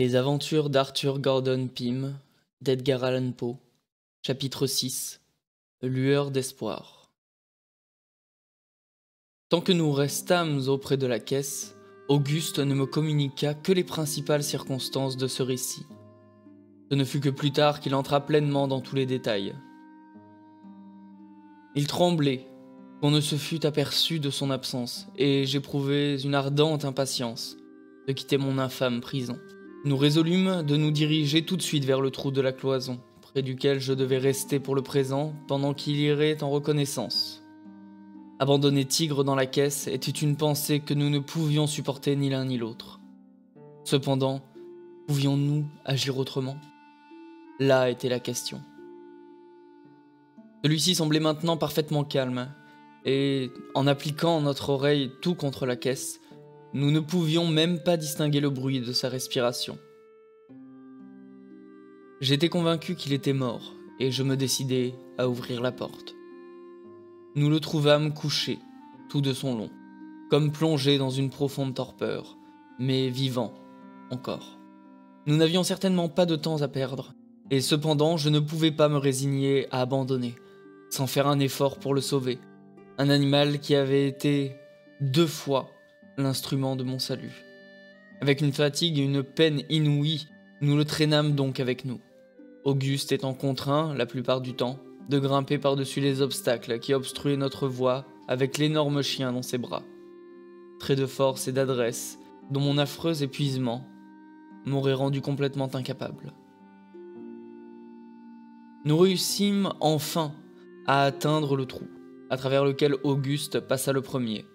Les aventures d'Arthur Gordon Pym, d'Edgar Allan Poe, chapitre 6, Lueur d'espoir. Tant que nous restâmes auprès de la caisse, Auguste ne me communiqua que les principales circonstances de ce récit. Ce ne fut que plus tard qu'il entra pleinement dans tous les détails. Il tremblait qu'on ne se fût aperçu de son absence, et j'éprouvais une ardente impatience de quitter mon infâme prison. Nous résolûmes de nous diriger tout de suite vers le trou de la cloison, près duquel je devais rester pour le présent, pendant qu'il irait en reconnaissance. Abandonner Tigre dans la caisse était une pensée que nous ne pouvions supporter ni l'un ni l'autre. Cependant, pouvions-nous agir autrement? Là était la question. Celui-ci semblait maintenant parfaitement calme, et en appliquant notre oreille tout contre la caisse, nous ne pouvions même pas distinguer le bruit de sa respiration. J'étais convaincu qu'il était mort, et je me décidai à ouvrir la porte. Nous le trouvâmes couché, tout de son long, comme plongé dans une profonde torpeur, mais vivant, encore. Nous n'avions certainement pas de temps à perdre, et cependant je ne pouvais pas me résigner à abandonner, sans faire un effort pour le sauver, un animal qui avait été 2 fois l'instrument de mon salut. Avec une fatigue et une peine inouïes, nous le traînâmes donc avec nous. Auguste étant contraint, la plupart du temps, de grimper par-dessus les obstacles qui obstruaient notre voie avec l'énorme chien dans ses bras. Trait de force et d'adresse, dont mon affreux épuisement m'aurait rendu complètement incapable. Nous réussîmes enfin à atteindre le trou, à travers lequel Auguste passa le premier.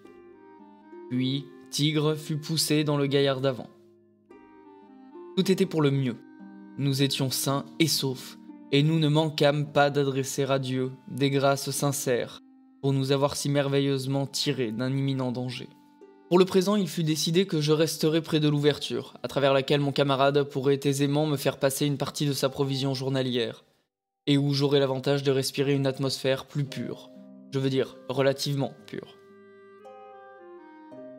Puis, Tigre fut poussé dans le gaillard d'avant. Tout était pour le mieux. Nous étions sains et saufs, et nous ne manquâmes pas d'adresser à Dieu des grâces sincères pour nous avoir si merveilleusement tirés d'un imminent danger. Pour le présent, il fut décidé que je resterais près de l'ouverture, à travers laquelle mon camarade pourrait aisément me faire passer une partie de sa provision journalière, et où j'aurais l'avantage de respirer une atmosphère plus pure, je veux dire relativement pure.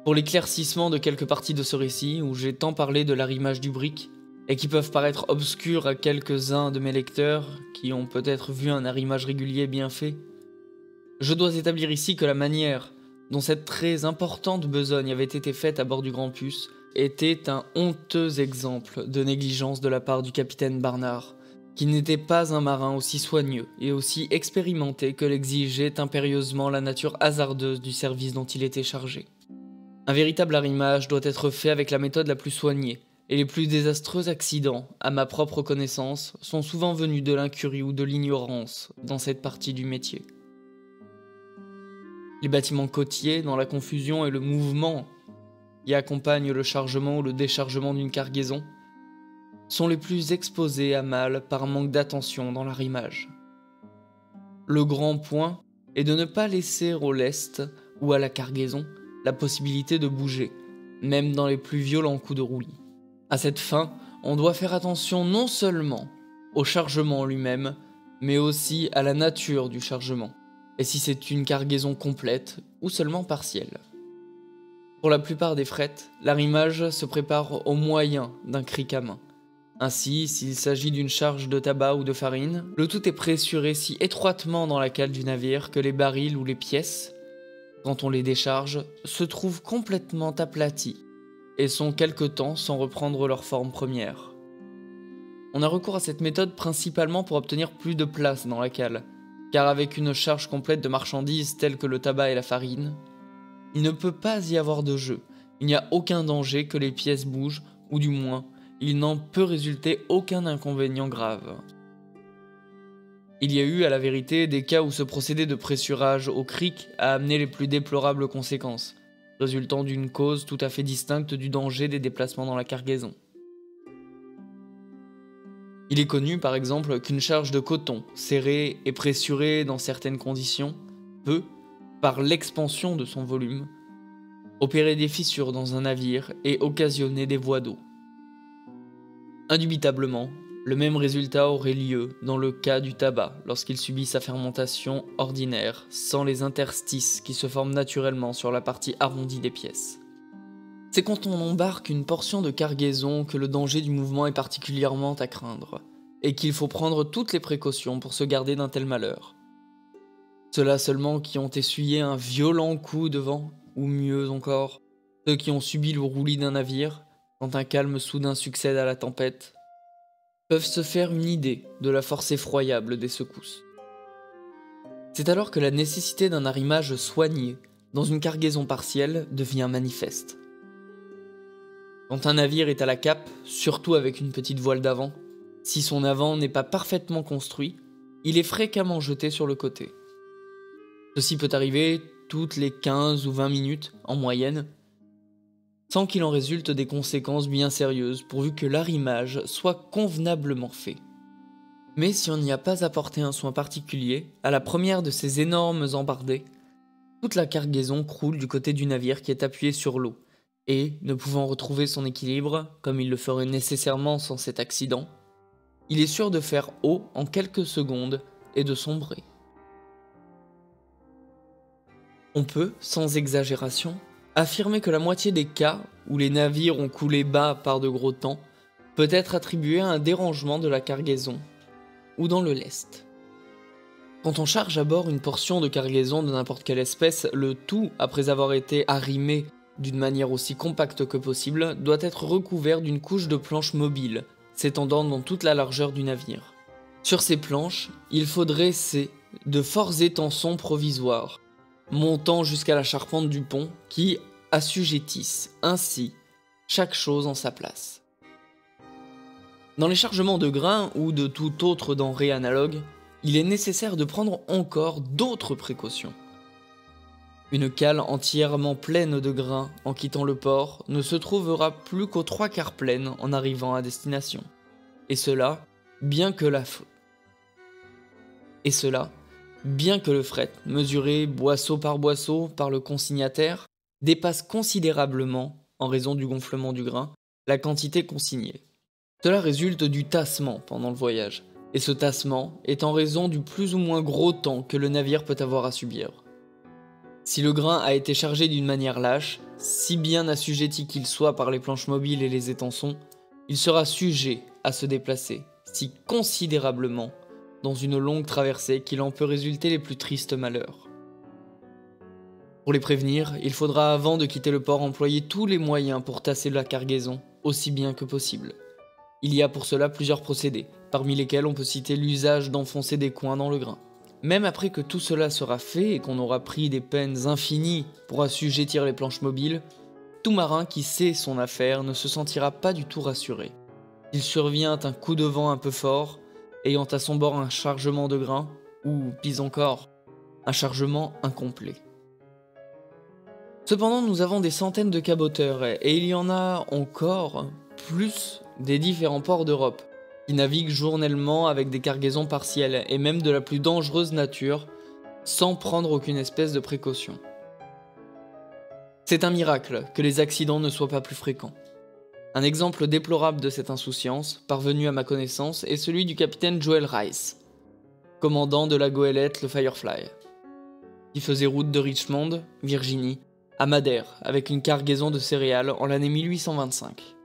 Pour l'éclaircissement de quelques parties de ce récit, où j'ai tant parlé de l'arrimage du brick, et qui peuvent paraître obscures à quelques-uns de mes lecteurs, qui ont peut-être vu un arrimage régulier bien fait, je dois établir ici que la manière dont cette très importante besogne avait été faite à bord du Grand Puce était un honteux exemple de négligence de la part du capitaine Barnard, qui n'était pas un marin aussi soigneux et aussi expérimenté que l'exigeait impérieusement la nature hasardeuse du service dont il était chargé. Un véritable arrimage doit être fait avec la méthode la plus soignée, et les plus désastreux accidents, à ma propre connaissance, sont souvent venus de l'incurie ou de l'ignorance dans cette partie du métier. Les bâtiments côtiers, dans la confusion et le mouvement qui accompagnent le chargement ou le déchargement d'une cargaison, sont les plus exposés à mal par manque d'attention dans l'arrimage. Le grand point est de ne pas laisser au lest ou à la cargaison la possibilité de bouger, même dans les plus violents coups de roulis. À cette fin, on doit faire attention non seulement au chargement lui-même, mais aussi à la nature du chargement, et si c'est une cargaison complète ou seulement partielle. Pour la plupart des frettes, l'arrimage se prépare au moyen d'un cric à main. Ainsi, s'il s'agit d'une charge de tabac ou de farine, le tout est pressuré si étroitement dans la cale du navire que les barils ou les pièces, quand on les décharge, se trouvent complètement aplatis et sont quelque temps sans reprendre leur forme première. On a recours à cette méthode principalement pour obtenir plus de place dans la cale, car avec une charge complète de marchandises telles que le tabac et la farine, il ne peut pas y avoir de jeu, il n'y a aucun danger que les pièces bougent, ou du moins, il n'en peut résulter aucun inconvénient grave. Il y a eu, à la vérité, des cas où ce procédé de pressurage au cric a amené les plus déplorables conséquences, résultant d'une cause tout à fait distincte du danger des déplacements dans la cargaison. Il est connu, par exemple, qu'une charge de coton, serrée et pressurée dans certaines conditions, peut, par l'expansion de son volume, opérer des fissures dans un navire et occasionner des voies d'eau. Indubitablement, le même résultat aurait lieu dans le cas du tabac lorsqu'il subit sa fermentation ordinaire sans les interstices qui se forment naturellement sur la partie arrondie des pièces. C'est quand on embarque une portion de cargaison que le danger du mouvement est particulièrement à craindre, et qu'il faut prendre toutes les précautions pour se garder d'un tel malheur. Ceux-là seulement qui ont essuyé un violent coup de vent, ou mieux encore, ceux qui ont subi le roulis d'un navire, quand un calme soudain succède à la tempête, peuvent se faire une idée de la force effroyable des secousses. C'est alors que la nécessité d'un arrimage soigné dans une cargaison partielle devient manifeste. Quand un navire est à la cape, surtout avec une petite voile d'avant, si son avant n'est pas parfaitement construit, il est fréquemment jeté sur le côté. Ceci peut arriver toutes les 15 ou 20 minutes en moyenne, sans qu'il en résulte des conséquences bien sérieuses pourvu que l'arrimage soit convenablement fait. Mais si on n'y a pas apporté un soin particulier, à la première de ces énormes embardées, toute la cargaison croule du côté du navire qui est appuyé sur l'eau, et, ne pouvant retrouver son équilibre, comme il le ferait nécessairement sans cet accident, il est sûr de faire eau en quelques secondes et de sombrer. On peut, sans exagération, affirmer que la moitié des cas où les navires ont coulé bas par de gros temps peut être attribuée à un dérangement de la cargaison, ou dans le lest. Quand on charge à bord une portion de cargaison de n'importe quelle espèce, le tout, après avoir été arrimé d'une manière aussi compacte que possible, doit être recouvert d'une couche de planches mobiles, s'étendant dans toute la largeur du navire. Sur ces planches, il faut dresser de forts étançons provisoires, montant jusqu'à la charpente du pont, qui assujettissent ainsi chaque chose en sa place. Dans les chargements de grains ou de toute autre denrée analogue, il est nécessaire de prendre encore d'autres précautions. Une cale entièrement pleine de grains en quittant le port ne se trouvera plus qu'aux 3/4 pleine en arrivant à destination. Et cela, bien que le fret, mesuré boisseau par le consignataire, dépasse considérablement, en raison du gonflement du grain, la quantité consignée. Cela résulte du tassement pendant le voyage, et ce tassement est en raison du plus ou moins gros temps que le navire peut avoir à subir. Si le grain a été chargé d'une manière lâche, si bien assujetti qu'il soit par les planches mobiles et les étançons, il sera sujet à se déplacer, si considérablement, dans une longue traversée qu'il en peut résulter les plus tristes malheurs. Pour les prévenir, il faudra avant de quitter le port employer tous les moyens pour tasser la cargaison, aussi bien que possible. Il y a pour cela plusieurs procédés, parmi lesquels on peut citer l'usage d'enfoncer des coins dans le grain. Même après que tout cela sera fait et qu'on aura pris des peines infinies pour assujettir les planches mobiles, tout marin qui sait son affaire ne se sentira pas du tout rassuré. Il survient un coup de vent un peu fort, ayant à son bord un chargement de grains, ou, pis encore, un chargement incomplet. Cependant, nous avons des centaines de caboteurs, et il y en a encore plus des différents ports d'Europe, qui naviguent journellement avec des cargaisons partielles, et même de la plus dangereuse nature, sans prendre aucune espèce de précaution. C'est un miracle que les accidents ne soient pas plus fréquents. Un exemple déplorable de cette insouciance, parvenu à ma connaissance, est celui du capitaine Joel Rice, commandant de la goélette le Firefly, qui faisait route de Richmond, Virginie, à Madère, avec une cargaison de céréales en l'année 1825.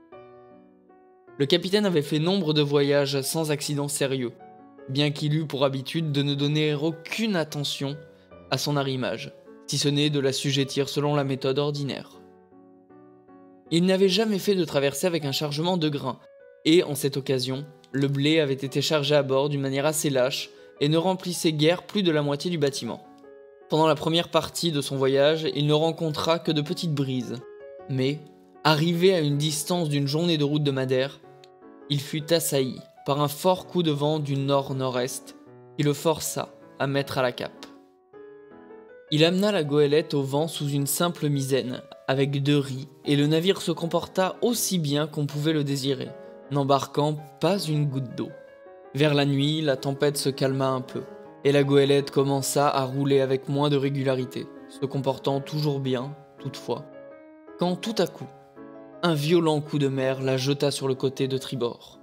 Le capitaine avait fait nombre de voyages sans accident sérieux, bien qu'il eût pour habitude de ne donner aucune attention à son arrimage, si ce n'est de l'assujettir selon la méthode ordinaire. Il n'avait jamais fait de traversée avec un chargement de grains, et en cette occasion, le blé avait été chargé à bord d'une manière assez lâche et ne remplissait guère plus de la moitié du bâtiment. Pendant la première partie de son voyage, il ne rencontra que de petites brises, mais, arrivé à une distance d'une journée de route de Madère, il fut assailli par un fort coup de vent du nord-nord-est qui le força à mettre à la cape. Il amena la goélette au vent sous une simple misaine, avec 2 ris, et le navire se comporta aussi bien qu'on pouvait le désirer, n'embarquant pas une goutte d'eau. Vers la nuit, la tempête se calma un peu, et la goélette commença à rouler avec moins de régularité, se comportant toujours bien, toutefois, quand tout à coup, un violent coup de mer la jeta sur le côté de tribord.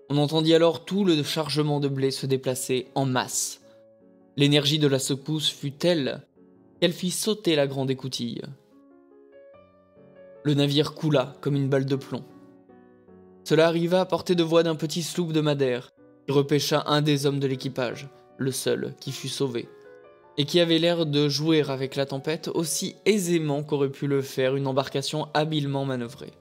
On entendit alors tout le chargement de blé se déplacer en masse. L'énergie de la secousse fut telle qu'elle fit sauter la grande écoutille. Le navire coula comme une balle de plomb. Cela arriva à portée de voix d'un petit sloop de Madère, qui repêcha un des hommes de l'équipage, le seul qui fut sauvé, et qui avait l'air de jouer avec la tempête aussi aisément qu'aurait pu le faire une embarcation habilement manœuvrée.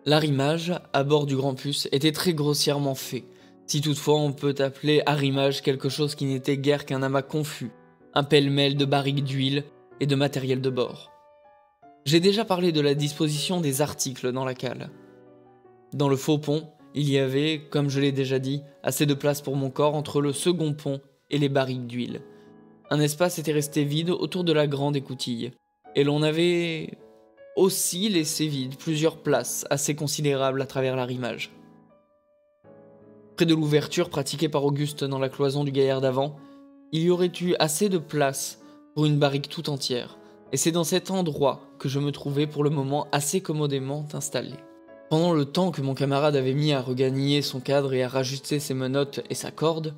L'arrimage, à bord du Grand Puce, était très grossièrement fait, si toutefois on peut appeler arrimage quelque chose qui n'était guère qu'un amas confus, un pêle-mêle de barriques d'huile et de matériel de bord. J'ai déjà parlé de la disposition des articles dans la cale. Dans le faux pont, il y avait, comme je l'ai déjà dit, assez de place pour mon corps entre le second pont et les barriques d'huile. Un espace était resté vide autour de la grande écoutille, et l'on avait aussi laissé vide plusieurs places assez considérables à travers l'arrimage. Près de l'ouverture pratiquée par Auguste dans la cloison du gaillard d'avant, il y aurait eu assez de place pour une barrique tout entière, et c'est dans cet endroit que je me trouvais pour le moment assez commodément installé. Pendant le temps que mon camarade avait mis à regagner son cadre et à rajuster ses menottes et sa corde,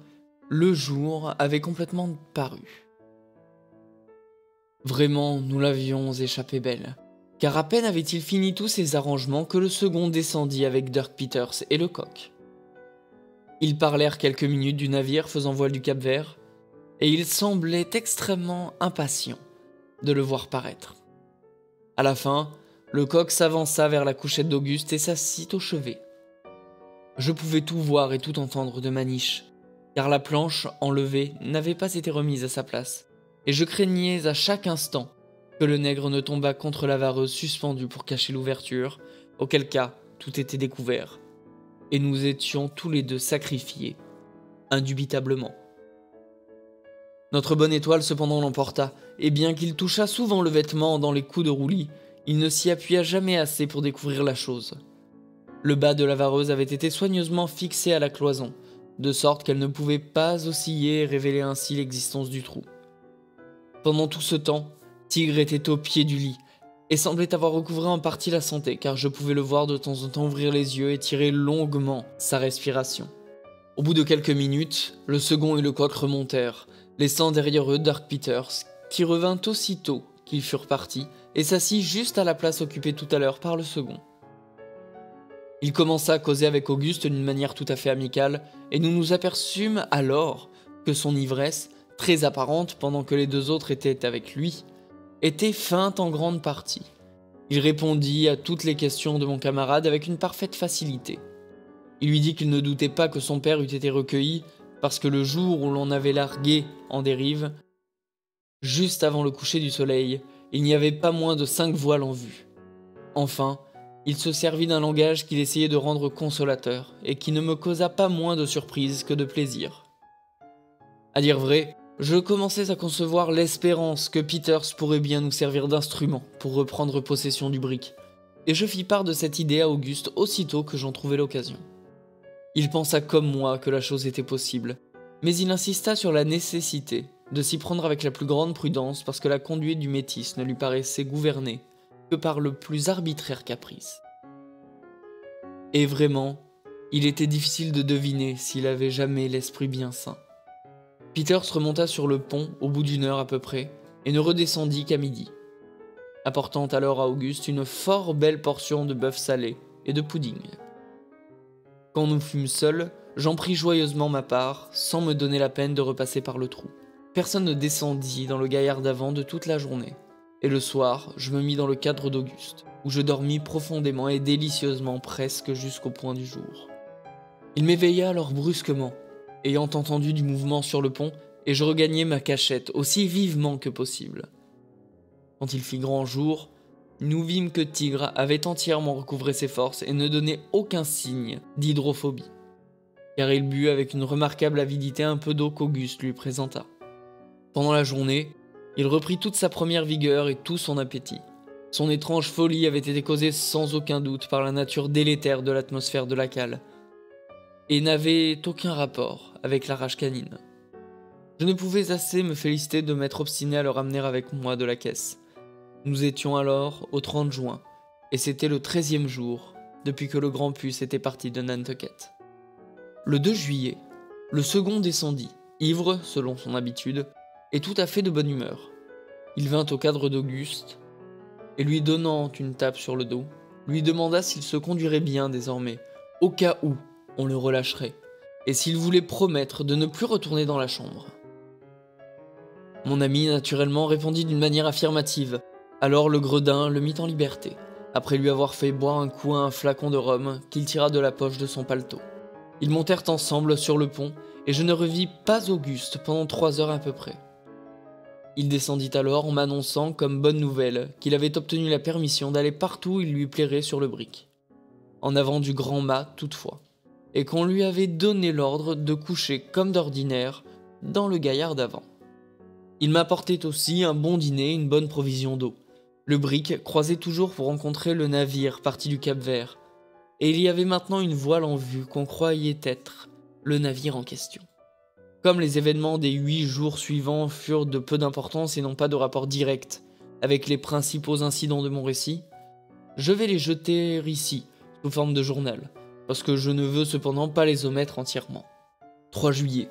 le jour avait complètement paru. Vraiment, nous l'avions échappé belle, car à peine avait-il fini tous ses arrangements que le second descendit avec Dirk Peters et le coq. Ils parlèrent quelques minutes du navire faisant voile du Cap-Vert, et il semblait extrêmement impatient de le voir paraître. À la fin, le coq s'avança vers la couchette d'Auguste et s'assit au chevet. Je pouvais tout voir et tout entendre de ma niche, car la planche enlevée n'avait pas été remise à sa place, et je craignais à chaque instant que le nègre ne tombât contre la vareuse suspendue pour cacher l'ouverture, auquel cas tout était découvert, et nous étions tous les deux sacrifiés, indubitablement. Notre bonne étoile cependant l'emporta, et bien qu'il touchât souvent le vêtement dans les coups de roulis, il ne s'y appuya jamais assez pour découvrir la chose. Le bas de la vareuse avait été soigneusement fixé à la cloison, de sorte qu'elle ne pouvait pas osciller et révéler ainsi l'existence du trou. Pendant tout ce temps, Tigre était au pied du lit, et semblait avoir recouvré en partie la santé, car je pouvais le voir de temps en temps ouvrir les yeux et tirer longuement sa respiration. Au bout de quelques minutes, le second et le coq remontèrent, laissant derrière eux Dirk Peters, qui revint aussitôt qu'ils furent partis, et s'assit juste à la place occupée tout à l'heure par le second. Il commença à causer avec Auguste d'une manière tout à fait amicale, et nous nous aperçûmes alors que son ivresse, très apparente pendant que les deux autres étaient avec lui, était feinte en grande partie. Il répondit à toutes les questions de mon camarade avec une parfaite facilité. Il lui dit qu'il ne doutait pas que son père eût été recueilli, parce que le jour où l'on avait largué en dérive, juste avant le coucher du soleil, il n'y avait pas moins de 5 voiles en vue. Enfin, il se servit d'un langage qu'il essayait de rendre consolateur, et qui ne me causa pas moins de surprise que de plaisir. À dire vrai, je commençais à concevoir l'espérance que Peters pourrait bien nous servir d'instrument pour reprendre possession du brick, et je fis part de cette idée à Auguste aussitôt que j'en trouvai l'occasion. Il pensa comme moi que la chose était possible, mais il insista sur la nécessité de s'y prendre avec la plus grande prudence parce que la conduite du métis ne lui paraissait gouvernée que par le plus arbitraire caprice. Et vraiment, il était difficile de deviner s'il avait jamais l'esprit bien sain. Peters remonta sur le pont au bout d'une heure à peu près et ne redescendit qu'à midi, apportant alors à Auguste une fort belle portion de bœuf salé et de pudding. Quand nous fûmes seuls, j'en pris joyeusement ma part, sans me donner la peine de repasser par le trou. Personne ne descendit dans le gaillard d'avant de toute la journée, et le soir, je me mis dans le cadre d'Auguste, où je dormis profondément et délicieusement presque jusqu'au point du jour. Il m'éveilla alors brusquement, ayant entendu du mouvement sur le pont, et je regagnai ma cachette aussi vivement que possible. Quand il fit grand jour, nous vîmes que Tigre avait entièrement recouvré ses forces et ne donnait aucun signe d'hydrophobie, car il but avec une remarquable avidité un peu d'eau qu'Auguste lui présenta. Pendant la journée, il reprit toute sa première vigueur et tout son appétit. Son étrange folie avait été causée sans aucun doute par la nature délétère de l'atmosphère de la cale, et n'avait aucun rapport avec la rage canine. Je ne pouvais assez me féliciter de m'être obstiné à le ramener avec moi de la caisse. Nous étions alors au 30 juin, et c'était le 13e jour depuis que le Grand Puce était parti de Nantucket. Le 2 juillet, le second descendit, ivre selon son habitude, et tout à fait de bonne humeur. Il vint au cadre d'Auguste, et lui donnant une tape sur le dos, lui demanda s'il se conduirait bien désormais, au cas où on le relâcherait, et s'il voulait promettre de ne plus retourner dans la chambre. Mon ami naturellement répondit d'une manière affirmative, alors le gredin le mit en liberté, après lui avoir fait boire un coup à un flacon de rhum qu'il tira de la poche de son paletot. Ils montèrent ensemble sur le pont, et je ne revis pas Auguste pendant 3 heures à peu près. Il descendit alors en m'annonçant comme bonne nouvelle qu'il avait obtenu la permission d'aller partout où il lui plairait sur le brick, en avant du grand mât toutefois, et qu'on lui avait donné l'ordre de coucher comme d'ordinaire dans le gaillard d'avant. Il m'apportait aussi un bon dîner et une bonne provision d'eau. Le brick croisait toujours pour rencontrer le navire parti du Cap-Vert, et il y avait maintenant une voile en vue qu'on croyait être le navire en question. Comme les événements des 8 jours suivants furent de peu d'importance et n'ont pas de rapport direct avec les principaux incidents de mon récit, je vais les jeter ici, sous forme de journal, parce que je ne veux cependant pas les omettre entièrement. 3 juillet.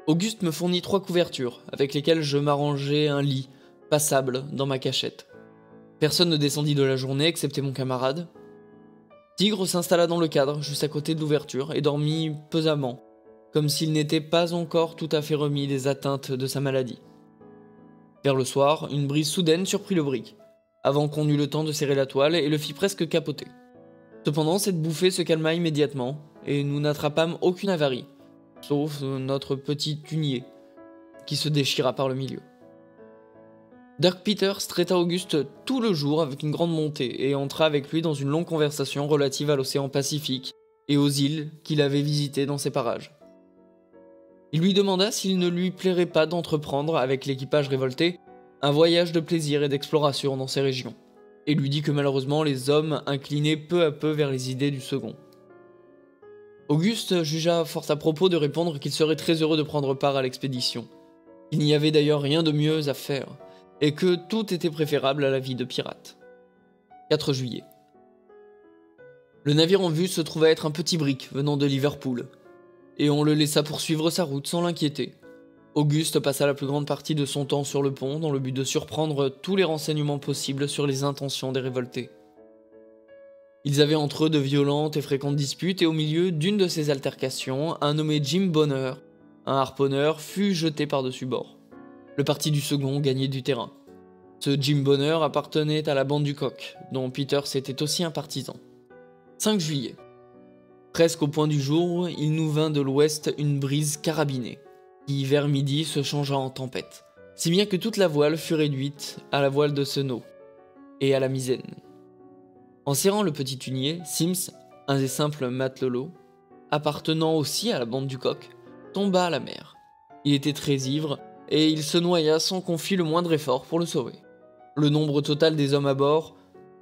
Auguste me fournit 3 couvertures, avec lesquelles je m'arrangeai un lit, passable, dans ma cachette. Personne ne descendit de la journée, excepté mon camarade. Tigre s'installa dans le cadre, juste à côté de l'ouverture, et dormit pesamment, comme s'il n'était pas encore tout à fait remis des atteintes de sa maladie. Vers le soir, une brise soudaine surprit le brick, avant qu'on eût le temps de serrer la toile et le fit presque capoter. Cependant, cette bouffée se calma immédiatement, et nous n'attrapâmes aucune avarie, sauf notre petit hunier, qui se déchira par le milieu. Dirk Peters traita Auguste tout le jour avec une grande montée, et entra avec lui dans une longue conversation relative à l'océan Pacifique et aux îles qu'il avait visitées dans ces parages. Il lui demanda s'il ne lui plairait pas d'entreprendre, avec l'équipage révolté, un voyage de plaisir et d'exploration dans ces régions, et lui dit que malheureusement les hommes inclinaient peu à peu vers les idées du second. Auguste jugea fort à propos de répondre qu'il serait très heureux de prendre part à l'expédition. Il n'y avait d'ailleurs rien de mieux à faire, et que tout était préférable à la vie de pirate. 4 juillet. Le navire en vue se trouvait être un petit brick venant de Liverpool, et on le laissa poursuivre sa route sans l'inquiéter. Auguste passa la plus grande partie de son temps sur le pont dans le but de surprendre tous les renseignements possibles sur les intentions des révoltés. Ils avaient entre eux de violentes et fréquentes disputes, et au milieu d'une de ces altercations, un nommé Jim Bonner, un harponneur, fut jeté par-dessus bord. Le parti du second gagnait du terrain. Ce Jim Bonner appartenait à la bande du Coq, dont Peters était aussi un partisan. 5 juillet. Presque au point du jour, il nous vint de l'ouest une brise carabinée, qui vers midi se changea en tempête, si bien que toute la voile fut réduite à la voile de Senot et à la misaine. En serrant le petit hunier, Sims, un des simples matelots, appartenant aussi à la bande du Coq, tomba à la mer. Il était très ivre, et il se noya sans qu'on fît le moindre effort pour le sauver. Le nombre total des hommes à bord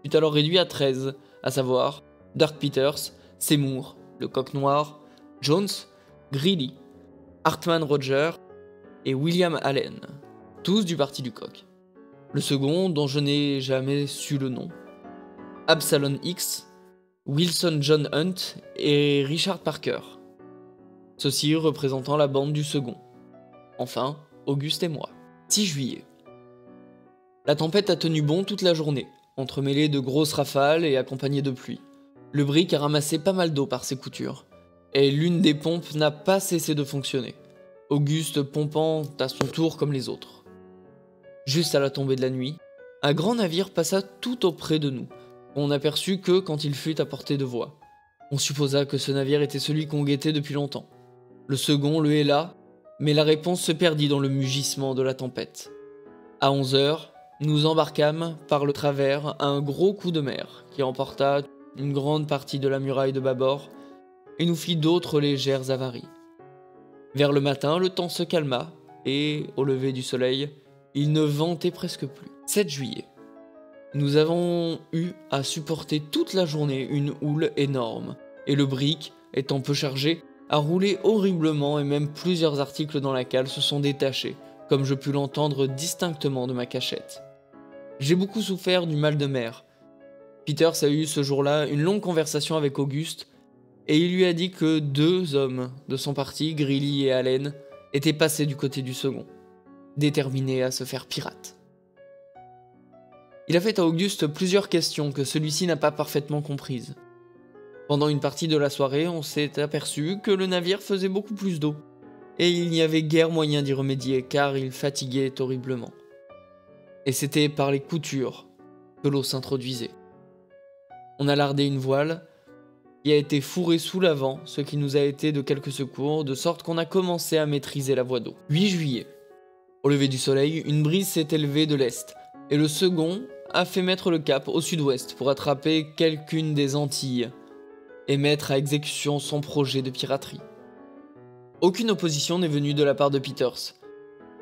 fut alors réduit à 13, à savoir Dirk Peters, Seymour, le Coq Noir, Jones, Greely, Hartman Roger et William Allen, tous du parti du Coq. Le second, dont je n'ai jamais su le nom, Absalom X, Wilson John Hunt et Richard Parker, ceux-ci représentant la bande du second. Enfin, Auguste et moi. 6 juillet. La tempête a tenu bon toute la journée, entremêlée de grosses rafales et accompagnée de pluie. Le brick a ramassé pas mal d'eau par ses coutures, et l'une des pompes n'a pas cessé de fonctionner, Auguste pompant à son tour comme les autres. Juste à la tombée de la nuit, un grand navire passa tout auprès de nous. On n'aperçut que quand il fut à portée de voix. On supposa que ce navire était celui qu'on guettait depuis longtemps. Le second le héla, mais la réponse se perdit dans le mugissement de la tempête. À 11 heures, nous embarquâmes par le travers à un gros coup de mer qui emporta une grande partie de la muraille de bâbord et nous fit d'autres légères avaries. Vers le matin, le temps se calma et, au lever du soleil, il ne ventait presque plus. 7 juillet. Nous avons eu à supporter toute la journée une houle énorme, et le brick, étant peu chargé, a roulé horriblement et même plusieurs articles dans la cale se sont détachés, comme je pus l'entendre distinctement de ma cachette. J'ai beaucoup souffert du mal de mer. Peters a eu ce jour-là une longue conversation avec Auguste, et il lui a dit que 2 hommes de son parti, Greely et Allen, étaient passés du côté du second, déterminés à se faire pirates. Il a fait à Auguste plusieurs questions que celui-ci n'a pas parfaitement comprises. Pendant une partie de la soirée, on s'est aperçu que le navire faisait beaucoup plus d'eau, et il n'y avait guère moyen d'y remédier car il fatiguait horriblement. Et c'était par les coutures que l'eau s'introduisait. On a lardé une voile qui a été fourrée sous l'avant, ce qui nous a été de quelque secours, de sorte qu'on a commencé à maîtriser la voie d'eau. 8 juillet. Au lever du soleil, une brise s'est élevée de l'est, et le second a fait mettre le cap au sud-ouest pour attraper quelqu'une des Antilles et mettre à exécution son projet de piraterie. Aucune opposition n'est venue de la part de Peters,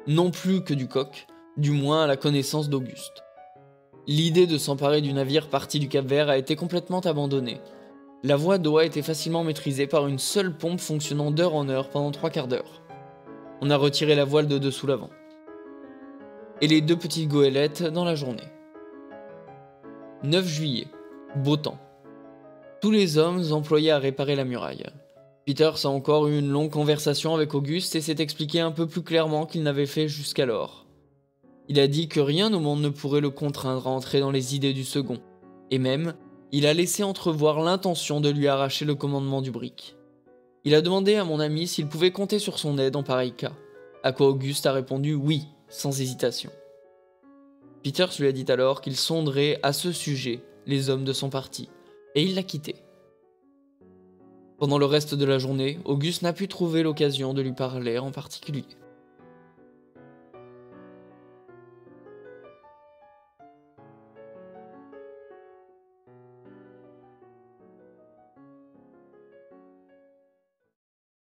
non plus que du coq, du moins à la connaissance d'Auguste. L'idée de s'emparer du navire parti du Cap-Vert a été complètement abandonnée. La voie d'eau a été facilement maîtrisée par une seule pompe fonctionnant d'heure en heure pendant 3/4 d'heure. On a retiré la voile de dessous l'avant. Et les 2 petites goélettes dans la journée. 9 juillet. Beau temps. Tous les hommes employés à réparer la muraille. Peters a encore eu une longue conversation avec Auguste et s'est expliqué un peu plus clairement qu'il n'avait fait jusqu'alors. Il a dit que rien au monde ne pourrait le contraindre à entrer dans les idées du second, et même, il a laissé entrevoir l'intention de lui arracher le commandement du brick. Il a demandé à mon ami s'il pouvait compter sur son aide en pareil cas, à quoi Auguste a répondu oui, sans hésitation. Peters lui a dit alors qu'il sonderait à ce sujet les hommes de son parti, et il l'a quitté. Pendant le reste de la journée, Auguste n'a pu trouver l'occasion de lui parler en particulier.